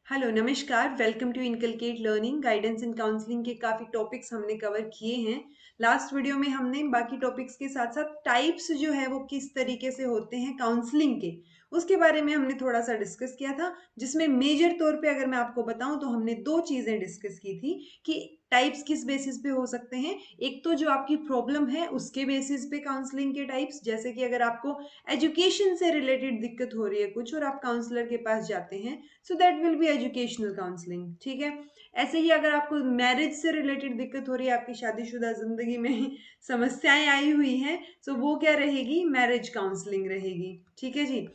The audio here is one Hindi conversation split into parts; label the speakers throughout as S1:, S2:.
S1: हेलो नमस्कार welcome to inculcate learning guidance and counselling के काफ़ी टॉपिक्स हमने कवर किए हैं। लास्ट वीडियो में हमने बाकी टॉपिक्स के साथ साथ टाइप्स जो है वो किस तरीके से होते हैं काउंसलिंग के, उसके बारे में हमने थोड़ा सा डिस्कस किया था। जिसमें मेजर तौर पे अगर मैं आपको बताऊं तो हमने दो चीज़ें डिस्कस की थी कि टाइप्स किस बेसिस पे हो सकते हैं। एक तो जो आपकी प्रॉब्लम है उसके बेसिस पे काउंसलिंग के टाइप्स, जैसे कि अगर आपको एजुकेशन से रिलेटेड दिक्कत हो रही है कुछ और आप काउंसलर के पास जाते हैं, so that will be educational counselling. ठीक है। ऐसे ही अगर आपको मैरिज से रिलेटेड दिक्कत हो रही है, आपकी शादीशुदा जिंदगी में समस्याएं आई हुई हैं, सो वो क्या रहेगी, मैरिज काउंसलिंग रहेगी। ठीक है जी।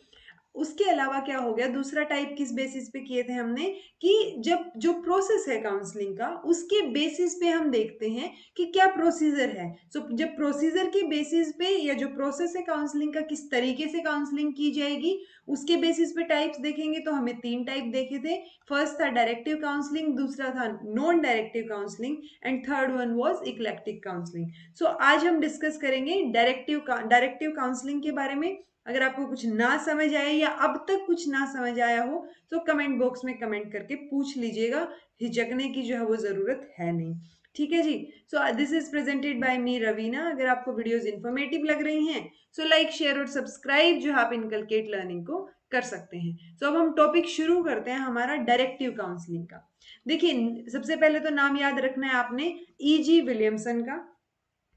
S1: उसके अलावा क्या हो गया, दूसरा टाइप किस बेसिस पे किए थे हमने कि जब जो प्रोसेस है काउंसलिंग का उसके बेसिस पे हम देखते हैं कि क्या प्रोसीजर है। सो जब प्रोसीजर के बेसिस पे या जो प्रोसेस है काउंसलिंग का किस तरीके से काउंसलिंग की जाएगी उसके बेसिस पे टाइप्स देखेंगे। तो हमें तीन टाइप देखे थे। फर्स्ट था डायरेक्टिव काउंसलिंग, दूसरा था non directive counselling and third one was eclectic counselling. So आज हम डिस्कस करेंगे डायरेक्टिव काउंसलिंग के बारे में। अगर आपको कुछ ना समझ आए या अब तक कुछ ना समझ आया हो तो कमेंट बॉक्स में कमेंट करके पूछ लीजिएगा। हिचकने की जो है वो जरूरत है नहीं। ठीक है जी। So this is presented by me Raveena. अगर आपको वीडियोस इंफॉर्मेटिव लग रही हैं सो लाइक शेयर और सब्सक्राइब जो है आप इनकलकेट लर्निंग को कर सकते हैं। सो अब हम टॉपिक शुरू करते हैं हमारा डायरेक्टिव काउंसलिंग का। देखिए, सबसे पहले तो नाम याद रखना है आपने, ईजी विलियमसन का,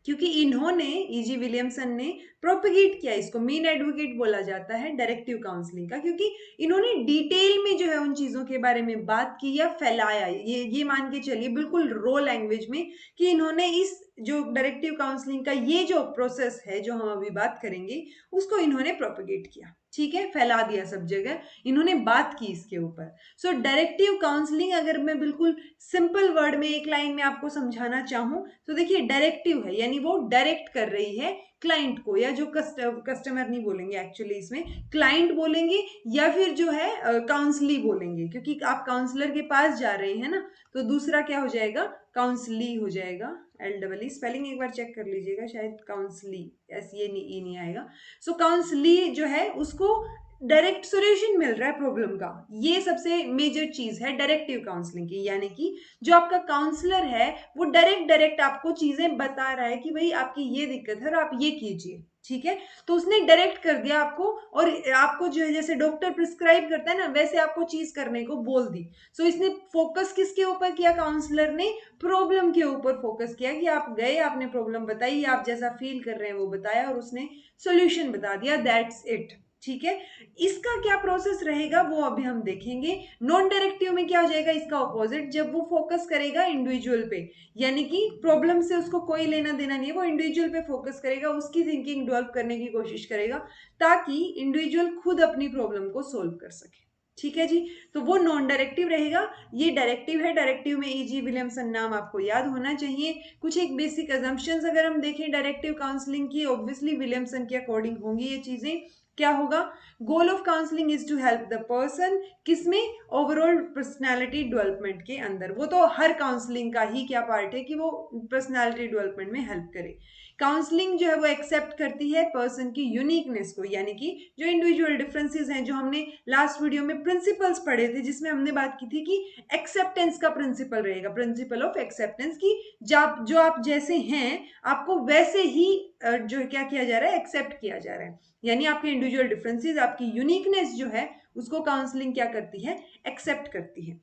S1: क्योंकि इन्होंने, ईजी विलियमसन ने प्रोपिगेट किया, इसको मेन एडवोकेट बोला जाता है डायरेक्टिव काउंसलिंग का, क्योंकि इन्होंने डिटेल में जो है उन चीजों के बारे में बात की या फैलाया। ये मान के चलिए बिल्कुल रो लैंग्वेज में कि इन्होंने इस जो डायरेक्टिव काउंसलिंग का ये जो प्रोसेस है जो हम अभी बात करेंगे उसको इन्होंने प्रोपिगेट किया। ठीक है, फैला दिया सब जगह, इन्होंने बात की इसके ऊपर। सो डायरेक्टिव काउंसलिंग अगर मैं बिल्कुल सिंपल वर्ड में एक लाइन में आपको समझाना चाहूं तो देखिए, डायरेक्टिव है यानी वो डायरेक्ट कर रही है क्लाइंट को, या जो कस्टमर नहीं बोलेंगे एक्चुअली, इसमें क्लाइंट बोलेंगे या फिर जो है काउंसली बोलेंगे, क्योंकि आप काउंसलर के पास जा रहे हैं ना। तो दूसरा क्या हो जाएगा, काउंसली हो जाएगा। एल डबल ई स्पेलिंग एक बार चेक कर लीजिएगा, शायद काउंसली, एस ये नहीं, ई नहीं आएगा। सो काउंसली जो है उसको डायरेक्ट सॉल्यूशन मिल रहा है प्रॉब्लम का। ये सबसे मेजर चीज है डायरेक्टिव काउंसलिंग की, यानी कि जो आपका काउंसलर है वो डायरेक्ट डायरेक्ट आपको चीजें बता रहा है कि भाई आपकी ये दिक्कत है और आप ये कीजिए। ठीक है, तो उसने डायरेक्ट कर दिया आपको, और आपको जो है जैसे डॉक्टर प्रिस्क्राइब करता है ना वैसे आपको चीज करने को बोल दी। सो इसने फोकस किसके ऊपर किया, काउंसलर ने प्रॉब्लम के ऊपर फोकस किया कि आप गए, आपने प्रॉब्लम बताई, आप जैसा फील कर रहे हैं वो बताया और उसने सोल्यूशन बता दिया, दैट्स इट। ठीक है। इसका क्या प्रोसेस रहेगा वो अभी हम देखेंगे। नॉन डायरेक्टिव में क्या हो जाएगा, इसका ऑपोजिट, जब वो फोकस करेगा इंडिविजुअल पे, यानी कि प्रॉब्लम से उसको कोई लेना देना नहीं है, वो इंडिविजुअल पे फोकस करेगा, उसकी थिंकिंग डेवलप करने की कोशिश करेगा ताकि इंडिविजुअल खुद अपनी प्रॉब्लम को सोल्व कर सके। ठीक है जी। तो वो नॉन डायरेक्टिव रहेगा, ये डायरेक्टिव है। डायरेक्टिव में ईजी विलियमसन नाम आपको याद होना चाहिए। कुछ एक बेसिक अजम्पशंस अगर हम देखें डायरेक्टिव काउंसलिंग की, ऑब्वियसली विलियमसन के अकॉर्डिंग होंगी ये चीजें। क्या होगा, goal of counselling is to help the person, किसमें, ओवरऑल पर्सनालिटी डेवलपमेंट के अंदर। वो तो हर काउंसलिंग का ही क्या पार्ट है कि वो पर्सनालिटी डेवलपमेंट में हेल्प करे। काउंसलिंग जो है वो एक्सेप्ट करती है पर्सन की यूनिकनेस को, यानी कि जो इंडिविजुअल डिफरेंसेस हैं, जो हमने लास्ट वीडियो में प्रिंसिपल्स पढ़े थे जिसमें हमने बात की थी कि एक्सेप्टेंस का प्रिंसिपल रहेगा, प्रिंसिपल ऑफ एक्सेप्टेंस, की जो आप जैसे हैं आपको वैसे ही जो क्या किया जा रहा है, एक्सेप्ट किया जा रहा है। यानी आपके इंडिविजुअल डिफरेंसेस, आपकी यूनिकनेस जो है उसको काउंसलिंग क्या करती है, एक्सेप्ट करती है।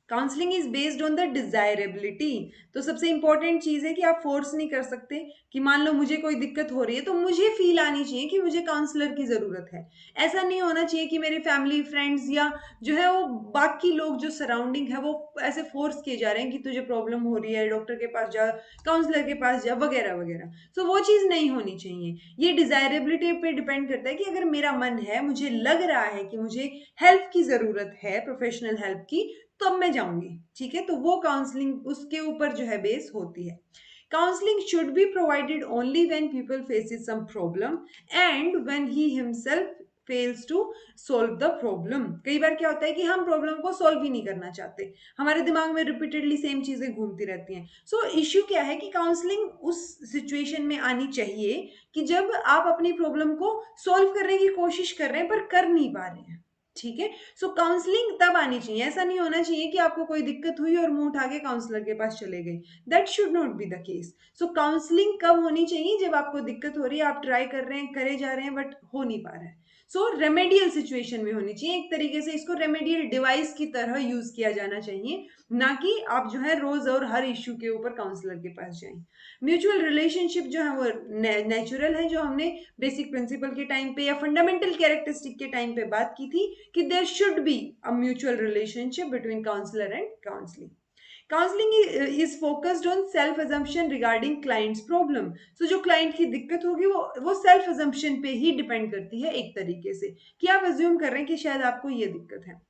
S1: Counselling is based on the desirability. तो सबसे इंपॉर्टेंट चीज है कि आप फोर्स नहीं कर सकते कि मान लो मुझे कोई दिक्कत हो रही है तो मुझे फील आनी चाहिए कि मुझे काउंसलर की जरूरत है। ऐसा नहीं होना चाहिए कि मेरे फैमिली फ्रेंड्स या जो है वो बाकी लोग जो सराउंडिंग है वो ऐसे फोर्स किए जा रहे हैं कि तुझे प्रॉब्लम हो रही है, डॉक्टर के पास जा, काउंसलर के पास जा, वगैरह वगैरह। तो वो चीज नहीं होनी चाहिए। ये डिजायरेबिलिटी पे डिपेंड करता है कि अगर मेरा मन है, मुझे लग रहा है कि मुझे हेल्प की जरूरत है, प्रोफेशनल हेल्प की, तब मैं जाऊंगी। ठीक है, तो वो काउंसलिंग उसके ऊपर जो है बेस होती है। Counselling should be provided only when people faces some problem and when he himself fails to solve the problem. कई बार क्या होता है कि हम प्रॉब्लम को सोल्व ही नहीं करना चाहते, हमारे दिमाग में रिपीटेडली सेम चीजें घूमती रहती हैं। सो इश्यू क्या है कि काउंसलिंग उस सिचुएशन में आनी चाहिए कि जब आप अपनी प्रॉब्लम को सोल्व करने की कोशिश कर रहे हैं पर कर नहीं पा रहे हैं। ठीक है। सो काउंसलिंग तब आनी चाहिए, ऐसा नहीं होना चाहिए कि आपको कोई दिक्कत हुई और मुंह उठा के काउंसलर के पास चले गए, that should not be the case. So counselling कब होनी चाहिए? जब आपको दिक्कत हो रही है, आप ट्राई कर रहे हैं, करे जा रहे हैं, बट हो नहीं पा रहा है। सो रेमेडियल सिचुएशन में होनी चाहिए, एक तरीके से इसको रेमेडियल डिवाइस की तरह यूज किया जाना चाहिए, ना कि आप जो है रोज और हर इश्यू के ऊपर काउंसलर के पास जाएं। म्यूचुअल रिलेशनशिप जो है वो नेचुरल है, जो हमने बेसिक प्रिंसिपल के टाइम पे या फंडामेंटल कैरेक्टरिस्टिक के टाइम पे बात की थी कि there should be a mutual relationship between counsellor and counselling. Counselling is focused on self assumption regarding clients problem. So जो क्लाइंट की दिक्कत होगी वो सेल्फ अजम्पशन पे ही डिपेंड करती है, एक तरीके से कि आप अज्यूम कर रहे हैं कि शायद आपको ये दिक्कत है।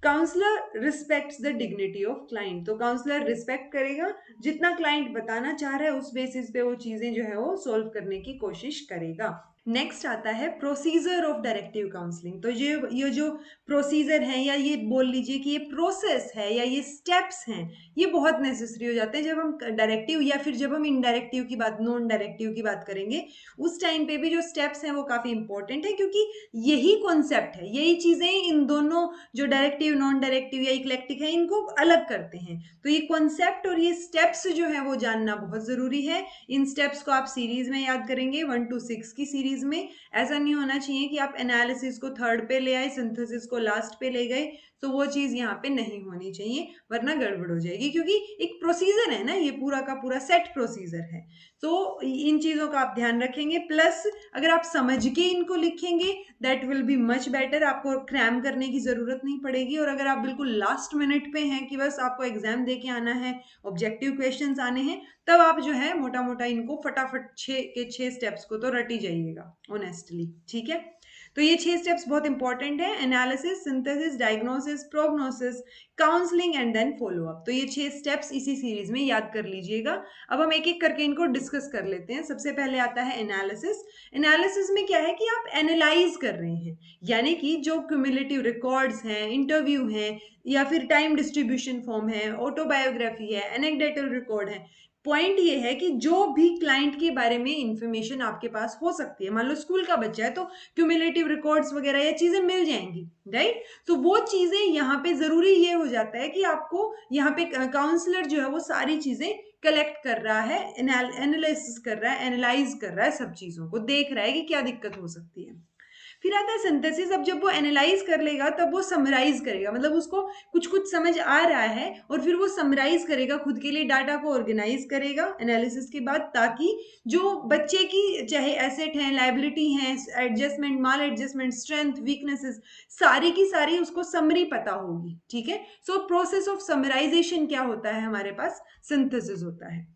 S1: Counsellor respects the dignity of client, तो काउंसलर रिस्पेक्ट करेगा, जितना क्लाइंट बताना चाह रहा है उस बेसिस पे वो चीजें जो है वो सॉल्व करने की कोशिश करेगा। नेक्स्ट आता है प्रोसीजर ऑफ डायरेक्टिव काउंसलिंग। तो ये जो प्रोसीजर है, या ये बोल लीजिए कि ये प्रोसेस है या ये स्टेप्स हैं, ये बहुत नेसेसरी हो जाते हैं जब हम डायरेक्टिव या फिर जब हम इनडायरेक्टिव की बात, नॉन डायरेक्टिव की बात करेंगे। उस टाइम पे भी जो स्टेप्स हैं वो काफी इंपॉर्टेंट है, क्योंकि यही कॉन्सेप्ट है, यही चीजें इन दोनों जो डायरेक्टिव, नॉन डायरेक्टिव या इक्लेक्टिक है, इनको अलग करते हैं। तो ये कॉन्सेप्ट और ये स्टेप्स जो है वो जानना बहुत जरूरी है। इन स्टेप्स को आप सीरीज में याद करेंगे, 1 to 6 की सीरीज में। ऐसा नहीं होना चाहिए कि आप एनालिसिस को थर्ड पे ले आए, सिंथेसिस को लास्ट पे ले गए, तो वो चीज यहाँ पे नहीं होनी चाहिए, वरना गड़बड़ हो जाएगी, क्योंकि एक प्रोसीजर है ना, ये पूरा का पूरा सेट प्रोसीजर है। तो इन चीजों का आप ध्यान रखेंगे, प्लस अगर आप समझ के इनको लिखेंगे that will be much better, आपको क्रैम करने की जरूरत नहीं पड़ेगी। और अगर आप बिल्कुल लास्ट मिनट पे हैं कि बस आपको एग्जाम दे के आना है, ऑब्जेक्टिव क्वेश्चंस आने हैं, तब आप जो है मोटा मोटा इनको फटाफट 6 स्टेप्स को तो रट ही जाइएगा ऑनेस्टली, ठीक है। तो ये 6 स्टेप्स बहुत इंपॉर्टेंट है, analysis, synthesis, diagnosis, prognosis, counselling and then follow up. तो ये 6 स्टेप्स इसी सीरीज में याद कर लीजिएगा। अब हम एक एक करके इनको डिस्कस कर लेते हैं। सबसे पहले आता है एनालिसिस। एनालिसिस में क्या है कि आप एनालाइज कर रहे हैं, यानी कि जो क्यूमुलेटिव रिकॉर्ड्स हैं, इंटरव्यू हैं, या फिर टाइम डिस्ट्रीब्यूशन फॉर्म है, ऑटोबायोग्राफी है, एनेक्डोटल रिकॉर्ड है। पॉइंट ये है कि जो भी क्लाइंट के बारे में इंफॉर्मेशन आपके पास हो सकती है, मान लो स्कूल का बच्चा है तो क्यूमुलेटिव रिकॉर्ड्स वगैरह ये चीजें मिल जाएंगी, राइट। तो वो चीजें यहाँ पे जरूरी ये हो जाता है कि आपको यहाँ पे काउंसलर जो है वो सारी चीजें कलेक्ट कर रहा है, एनालिसिस कर रहा है, एनालाइज कर रहा है, सब चीजों को देख रहा है कि क्या दिक्कत हो सकती है। फिर आता है सिंथेसिस। अब जब वो एनालाइज कर लेगा तब वो समराइज करेगा, मतलब उसको कुछ कुछ समझ आ रहा है और फिर वो समराइज करेगा, खुद के लिए डाटा को ऑर्गेनाइज करेगा एनालिसिस के बाद, ताकि जो बच्चे की चाहे एसेट है, लाइबिलिटी है, एडजस्टमेंट, माल एडजस्टमेंट, स्ट्रेंथ, वीकनेसेस, सारी की सारी उसको समरी पता होगी, ठीक है। सो प्रोसेस ऑफ समराइजेशन क्या होता है हमारे पास? सिंथेसिस होता है।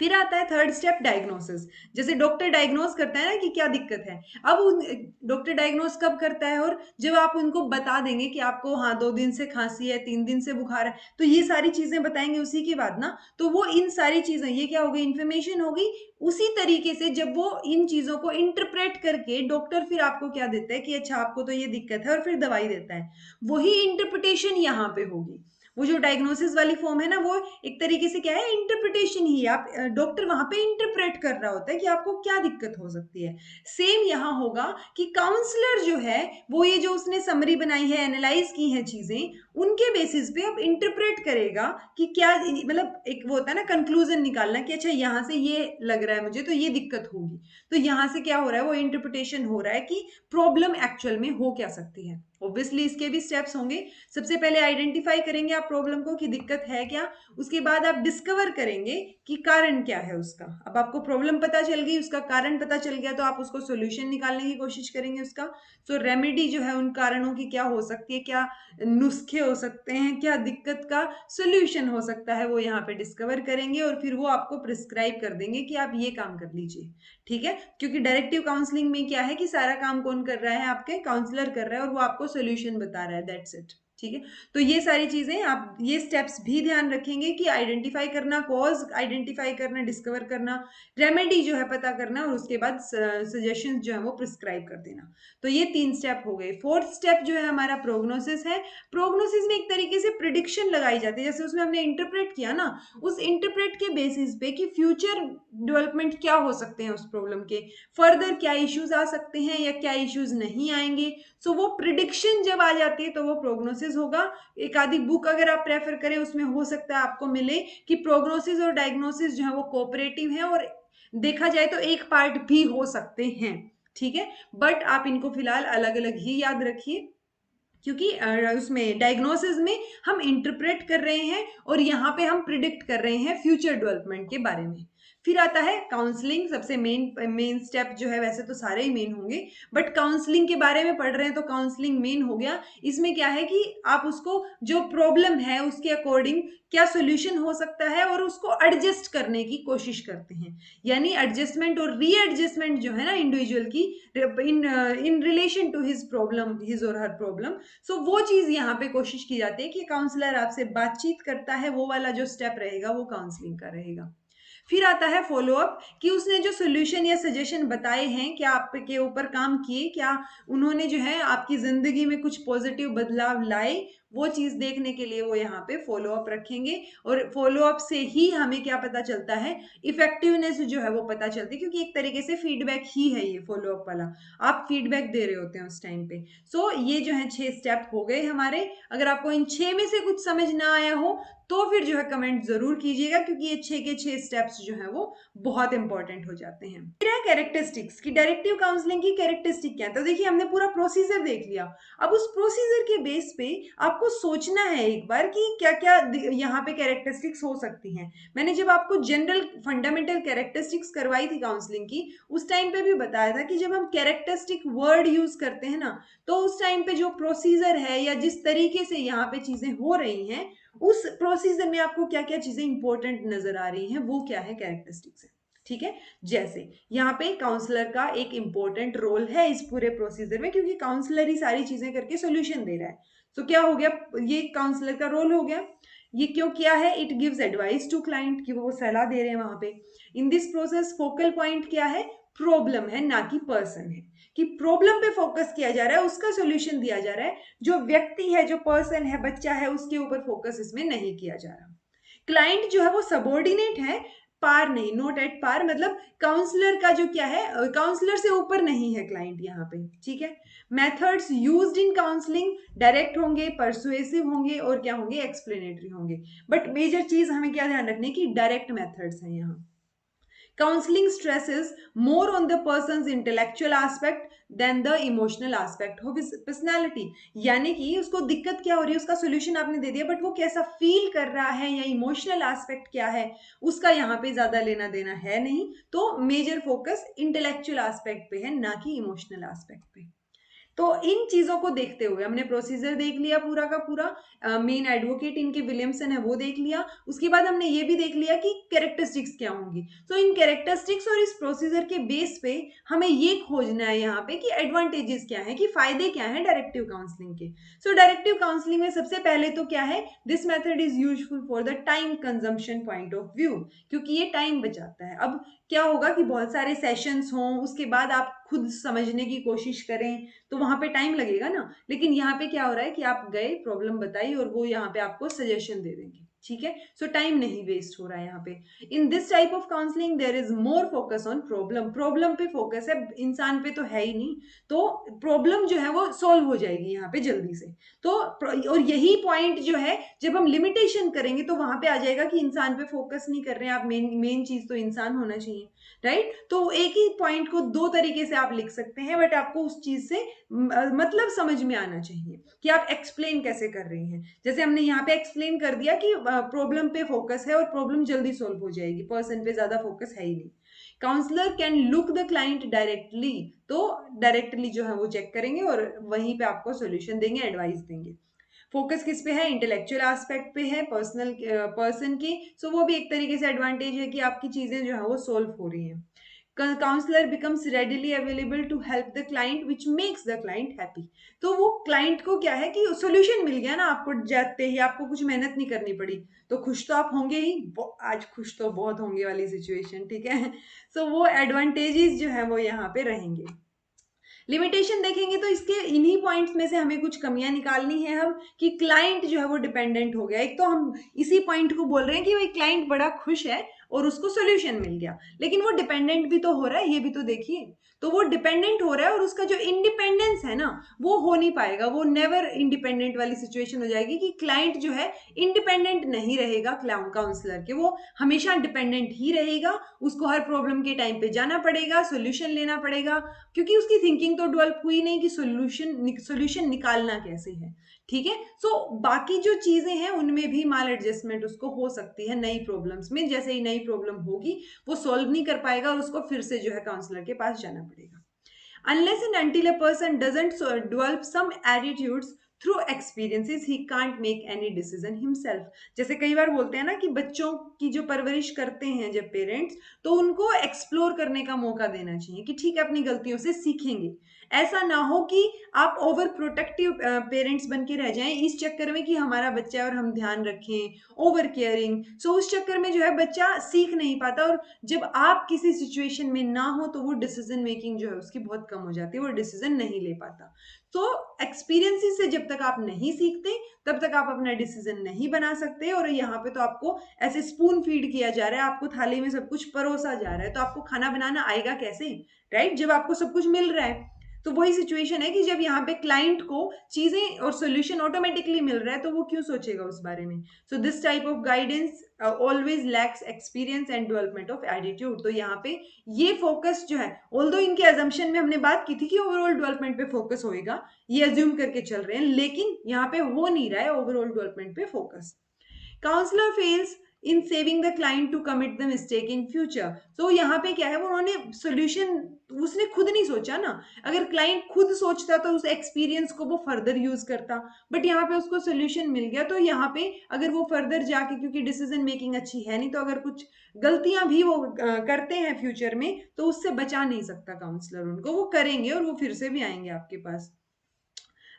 S1: फिर आता है थर्ड स्टेप, डायग्नोसिस। जैसे डॉक्टर डायग्नोस करता है ना कि क्या दिक्कत है। अब डॉक्टर डायग्नोस कब करता है? और जब आप उनको बता देंगे कि आपको हाँ 2 दिन से खांसी है, 3 दिन से बुखार है, तो ये सारी चीजें बताएंगे उसी के बाद ना। तो वो इन सारी चीजें, ये क्या हो गई? इंफॉर्मेशन हो गई। उसी तरीके से जब वो इन चीजों को इंटरप्रेट करके डॉक्टर फिर आपको क्या देता है कि अच्छा आपको तो ये दिक्कत है, और फिर दवाई देता है। वही इंटरप्रिटेशन यहाँ पे होगी। वो जो डायग्नोसिस वाली फॉर्म है ना, वो एक तरीके से क्या है? इंटरप्रिटेशन ही। आप डॉक्टर वहां पे इंटरप्रेट कर रहा होता है कि आपको क्या दिक्कत हो सकती है। सेम यहाँ होगा कि काउंसलर जो है वो ये जो उसने समरी बनाई है, एनालाइज की है चीजें, उनके बेसिस पे अब इंटरप्रेट करेगा कि क्या, मतलब एक वो होता है ना कंक्लूजन निकालना कि अच्छा यहाँ से ये लग रहा है मुझे तो ये दिक्कत होगी। तो यहाँ से क्या हो रहा है? वो इंटरप्रिटेशन हो रहा है कि प्रॉब्लम एक्चुअल में हो क्या सकती है। ऑब्वियसली इसके भी स्टेप्स होंगे। सबसे पहले आइडेंटिफाई करेंगे आप प्रॉब्लम को कि दिक्कत है क्या। उसके बाद आप डिस्कवर करेंगे कि कारण क्या है उसका। अब आपको प्रॉब्लम पता चल गई, उसका कारण पता चल गया, तो आप उसको सोल्यूशन निकालने की कोशिश करेंगे उसका। तो रेमेडी जो है उन कारणों की क्या हो सकती है, क्या नुस्खे हो सकते हैं, क्या दिक्कत का सोल्यूशन हो सकता है, वो यहाँ पे डिस्कवर करेंगे और फिर वो आपको प्रिस्क्राइब कर देंगे कि आप ये काम कर लीजिए, ठीक है। क्योंकि डायरेक्टिव काउंसलिंग में क्या है कि सारा काम कौन कर रहा है? आपके काउंसलर कर रहा है, और वो आपको सोल्यूशन बता रहा है, दैट्स इट, ठीक है। तो ये सारी चीजें आप ये स्टेप्स भी ध्यान रखेंगे कि आइडेंटिफाई करना, कॉज आइडेंटिफाई करना, डिस्कवर करना, रेमेडी जो है पता करना, और उसके बाद सजेशन जो है वो प्रिस्क्राइब कर देना। तो ये 3 स्टेप हो गए। 4th स्टेप जो है हमारा प्रोग्नोसिस है। प्रोग्नोसिस में एक तरीके से प्रिडिक्शन लगाई जाती है, जैसे उसमें हमने इंटरप्रेट किया ना, उस इंटरप्रेट के बेसिस पे कि फ्यूचर डेवलपमेंट क्या हो सकते हैं उस प्रॉब्लम के, फर्दर क्या इश्यूज आ सकते हैं या क्या इश्यूज नहीं आएंगे। सो वो प्रिडिक्शन जब आ जाती है तो वो प्रोग्नोसिस होगा। एक आधी बुक अगर आप प्रेफर करें उसमें हो सकता है आपको मिले कि प्रोग्नोसिस और डायग्नोसिस जो है वो कोऑपरेटिव है, और देखा जाए तो एक पार्ट भी हो सकते हैं। ठीक है, बट आप इनको फिलहाल अलग अलग ही याद रखिए, क्योंकि उसमें डायग्नोसिस में हम इंटरप्रेट कर रहे हैं और यहाँ पे हम प्रिडिक्ट कर रहे हैं फ्यूचर डेवलपमेंट के बारे में। फिर आता है काउंसलिंग, सबसे मेन स्टेप जो है, वैसे तो सारे ही मेन होंगे बट काउंसलिंग के बारे में पढ़ रहे हैं तो काउंसलिंग मेन हो गया। इसमें क्या है कि आप उसको जो प्रॉब्लम है उसके अकॉर्डिंग क्या सोल्यूशन हो सकता है और उसको एडजस्ट करने की कोशिश करते हैं। यानी एडजस्टमेंट और रीएडजस्टमेंट जो है ना इंडिविजुअल की in relation to his problem, his और हर प्रॉब्लम। सो वो चीज यहाँ पे कोशिश की जाती है कि काउंसलर आपसे बातचीत करता है, वो वाला जो स्टेप रहेगा वो काउंसलिंग का रहेगा। फिर आता है फॉलो अप, कि उसने जो सोल्यूशन या सजेशन बताए हैं क्या आपके ऊपर काम किए, क्या उन्होंने जो है आपकी जिंदगी में कुछ पॉजिटिव बदलाव लाए, वो चीज देखने के लिए वो यहाँ पे फॉलो अप रखेंगे। और फॉलो अप से ही हमें क्या पता चलता है, इफेक्टिवनेस जो है वो पता चलती है, क्योंकि एक तरीके से फीडबैक ही है ये फॉलो अप वाला, आप फीडबैक दे रहे होते हैं उस टाइम पे। सो ये जो है 6 स्टेप हो गए हमारे। अगर आपको इन 6 में से कुछ समझ ना आया हो तो फिर जो है कमेंट जरूर कीजिएगा, क्योंकि ये 6 के 6 स्टेप्स जो है वो बहुत इंपॉर्टेंट हो जाते हैं। फिर है कैरेक्टरिस्टिक्स, की डायरेक्टिव काउंसलिंग की कैरेक्टरिस्टिक क्या है। तो देखिए हमने पूरा प्रोसीजर देख लिया, अब उस प्रोसीजर के बेस पे आपको सोचना है एक बार कि क्या क्या यहाँ पे कैरेक्टरिस्टिक्स हो सकती हैं। मैंने जब आपको जनरल फंडामेंटल कैरेक्टरिस्टिक्स करवाई थी काउंसलिंग की, उस टाइम पे भी बताया था कि जब हम कैरेक्टरिस्टिक वर्ड यूज करते हैं ना, तो उस टाइम पे जो प्रोसीजर है या जिस तरीके से यहाँ पे चीजें हो रही हैं, उस प्रोसीजर में आपको क्या क्या चीजें इंपॉर्टेंट नजर आ रही हैं, वो क्या है कैरेक्टरिस्टिक्स है। ठीक है, जैसे यहाँ पे काउंसलर का एक इंपॉर्टेंट रोल है इस पूरे प्रोसीजर में, क्योंकि काउंसलर ही सारी चीजें करके सोल्यूशन दे रहा है। तो क्या हो गया, ये काउंसलर का रोल हो गया। ये क्यों किया है, it gives advice to client, कि वो सलाह दे रहे हैं वहां पे। In this process focal point क्या है, प्रॉब्लम है ना कि पर्सन है, कि प्रॉब्लम पे फोकस किया जा रहा है, उसका सोल्यूशन दिया जा रहा है। जो व्यक्ति है, जो पर्सन है, बच्चा है, उसके ऊपर फोकस इसमें नहीं किया जा रहा। क्लाइंट जो है वो सबॉर्डिनेट है, पार नहीं, नॉट एट पार, मतलब काउंसलर का जो क्या है, काउंसलर से ऊपर नहीं है क्लाइंट यहाँ पे। ठीक है, methods used in counselling direct होंगे, परसुएसिव होंगे और क्या होंगे, एक्सप्लेनेटरी होंगे। बट मेजर चीज हमें क्या ध्यान रखनी है कि डायरेक्ट मेथड्स हैं यहाँ। Counseling stresses more on the person's intellectual aspect than the emotional aspect of his personality। यानी कि उसको दिक्कत क्या हो रही है, उसका सोल्यूशन आपने दे दिया, बट वो कैसा फील कर रहा है या इमोशनल एस्पेक्ट क्या है, उसका यहाँ पे ज्यादा लेना देना है नहीं। तो मेजर फोकस इंटेलेक्चुअल एस्पेक्ट पे है, ना कि इमोशनल एस्पेक्ट पे। तो इन चीजों को देखते हुए हमने प्रोसीजर देख लिया पूरा का पूरा, मेन एडवोकेट इनके विलियमसन है वो देख लिया। उसके बाद हमने ये भी देख लिया कि कैरेक्टरिस्टिक्स क्या होंगी। तो इन कैरेक्टरिस्टिक्स और इस प्रोसीजर के बेस पे हमें ये खोजना है यहाँ पे कि एडवांटेजेस क्या है, कि फायदे क्या है डायरेक्टिव काउंसलिंग के। सो डायरेक्टिव काउंसलिंग में सबसे पहले तो क्या है, this method is useful for the time consumption point of view, क्योंकि ये टाइम बचाता है। अब क्या होगा कि बहुत सारे सेशंस हों, उसके बाद आप खुद समझने की कोशिश करें, तो वहां पे टाइम लगेगा ना। लेकिन यहाँ पे क्या हो रहा है कि आप गए, प्रॉब्लम बताई और वो यहाँ पे आपको सजेशन दे देंगे। ठीक है, सो टाइम नहीं वेस्ट हो रहा है यहाँ पे। In this type of counselling there is more focus on problem, problem पे फोकस है, इंसान पे तो है ही नहीं। तो प्रॉब्लम जो है वो सॉल्व हो जाएगी यहाँ पे जल्दी से। तो और यही पॉइंट जो है, जब हम लिमिटेशन करेंगे तो वहां पे आ जाएगा कि इंसान पे फोकस नहीं कर रहे हैं आप, मेन मेन चीज तो इंसान होना चाहिए, राइट। तो एक ही पॉइंट को दो तरीके से आप लिख सकते हैं, बट आपको उस चीज से मतलब समझ में आना चाहिए कि आप एक्सप्लेन कैसे कर रही हैं। जैसे हमने यहाँ पे एक्सप्लेन कर दिया कि प्रॉब्लम पे फोकस है और प्रॉब्लम जल्दी सॉल्व हो जाएगी, पर्सन पे ज्यादा फोकस है ही नहीं। Counsellor can look the client directly, तो डायरेक्टली जो है वो चेक करेंगे और वहीं पे आपको सोल्यूशन देंगे, एडवाइस देंगे। फोकस किस पे है, इंटेलेक्चुअल एस्पेक्ट पे है, पर्सनल पर्सन की। सो वो भी एक तरीके से एडवांटेज है कि आपकी चीजें जो है वो सोल्व हो रही हैं। Counsellor becomes readily available to help the client which makes the client happy. तो वो क्लाइंट को क्या है कि सोल्यूशन मिल गया ना, आपको जाते ही आपको कुछ मेहनत नहीं करनी पड़ी, तो खुश तो आप होंगे ही, आज खुश तो बहुत होंगे वाली सिचुएशन, ठीक है। सो वो एडवांटेजेस जो है वो यहाँ पे रहेंगे। लिमिटेशन देखेंगे तो इसके इन्हीं पॉइंट्स में से हमें कुछ कमियां निकालनी है हम, कि क्लाइंट जो है वो डिपेंडेंट हो गया। एक तो हम इसी पॉइंट को बोल रहे हैं कि भाई क्लाइंट बड़ा खुश है और उसको सोल्यूशन मिल गया, लेकिन वो डिपेंडेंट भी तो हो रहा है, ये भी तो देखिए। तो वो डिपेंडेंट हो रहा है और उसका जो इंडिपेंडेंस है ना, वो हो नहीं पाएगा, वो नेवर इंडिपेंडेंट वाली सिचुएशन हो जाएगी कि क्लाइंट जो है इंडिपेंडेंट नहीं रहेगा काउंसलर के, वो हमेशा डिपेंडेंट ही रहेगा। उसको हर प्रॉब्लम के टाइम पे जाना पड़ेगा, सोल्यूशन लेना पड़ेगा, क्योंकि उसकी थिंकिंग तो डेवलप हुई नहीं कि सोल्यूशन निकालना कैसे है, ठीक है। सो बाकी जो चीजें हैं उनमें भी माल एडजस्टमेंट उसको हो सकती है नई प्रॉब्लम्स में, जैसे ही नई प्रॉब्लम होगी वो सॉल्व नहीं कर पाएगा और उसको फिर से जो है काउंसलर के पास जाना पड़ेगा। Unless and until a person doesn't develop some attitudes through experiences, he can't make any decision himself। जैसे कई बार बोलते हैं ना कि बच्चों की जो परवरिश करते हैं जब पेरेंट्स, तो उनको एक्सप्लोर करने का मौका देना चाहिए कि ठीक है अपनी गलतियों से सीखेंगे। ऐसा ना हो कि आप ओवर प्रोटेक्टिव पेरेंट्स बन के रह जाएं इस चक्कर में कि हमारा बच्चा है और हम ध्यान रखें, ओवर केयरिंग। सो उस चक्कर में जो है बच्चा सीख नहीं पाता, और जब आप किसी सिचुएशन में ना हो तो वो डिसीजन मेकिंग जो है उसकी बहुत कम हो जाती है, वो डिसीजन नहीं ले पाता। तो एक्सपीरियंसेस से जब तक आप नहीं सीखते तब तक आप अपना डिसीजन नहीं बना सकते। और यहाँ पे तो आपको ऐसे स्पून फीड किया जा रहा है, आपको थाली में सब कुछ परोसा जा रहा है, तो आपको खाना बनाना आएगा कैसे, राइट, जब आपको सब कुछ मिल रहा है। तो वही सिचुएशन है कि जब यहाँ पे क्लाइंट को चीजें और सोल्यूशन ऑटोमेटिकली मिल रहा है तो वो क्यों सोचेगा उस बारे में। So this type of guidance always lakhs experience and development of attitude. तो यहाँ पे ये फोकस जो है, ऑल्दो इनके अजम्पशन में हमने बात की थी कि ओवरऑल डेवलपमेंट पे फोकस होएगा, ये अज्यूम करके चल रहे हैं, लेकिन यहाँ पे हो नहीं रहा है ओवरऑल डेवलपमेंट पे focus. Counsellor fails in saving the client to commit the mistake in future. तो यहाँ पे क्या है, वो उन्होंने सोल्यूशन उसने खुद नहीं सोचा ना। अगर क्लाइंट खुद सोचता तो उस एक्सपीरियंस को वो फर्दर यूज करता, बट यहाँ पे उसको सोल्यूशन मिल गया। तो यहाँ पे अगर वो फर्दर जाके, क्योंकि डिसीजन मेकिंग अच्छी है नहीं, तो अगर कुछ गलतियां भी वो करते हैं फ्यूचर में तो उससे बचा नहीं सकता काउंसलर उनको, वो करेंगे और वो फिर से भी आएंगे आपके पास।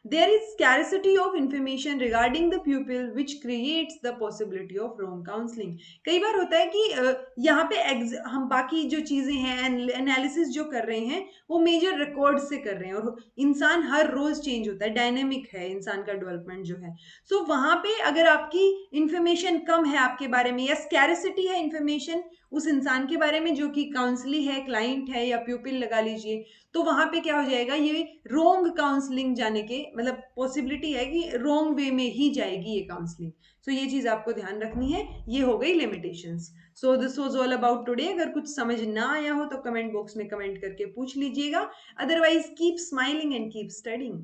S1: There is scarcity of information regarding the pupil which creates the possibility of wrong counseling। कई बार होता है कि यहाँ पे हम बाकी जो चीजें हैं एनालिसिस जो कर रहे हैं वो मेजर रिकॉर्ड से कर रहे हैं, और इंसान हर रोज चेंज होता है, डायनेमिक है इंसान का डेवलपमेंट जो है। सो वहां पे अगर आपकी इंफॉर्मेशन कम है आपके बारे में, या स्कैरिसिटी है इंफॉर्मेशन उस इंसान के बारे में जो कि काउंसली है, क्लाइंट है या प्यूपिल लगा लीजिए, तो वहां पे क्या हो जाएगा, ये रोंग काउंसलिंग जाने के मतलब पॉसिबिलिटी है कि रोंग वे में ही जाएगी ये काउंसलिंग। सो ये चीज आपको ध्यान रखनी है, ये हो गई limitations. So this was all about today. अगर कुछ समझ ना आया हो तो कमेंट बॉक्स में कमेंट करके पूछ लीजिएगा, otherwise keep smiling and keep studying.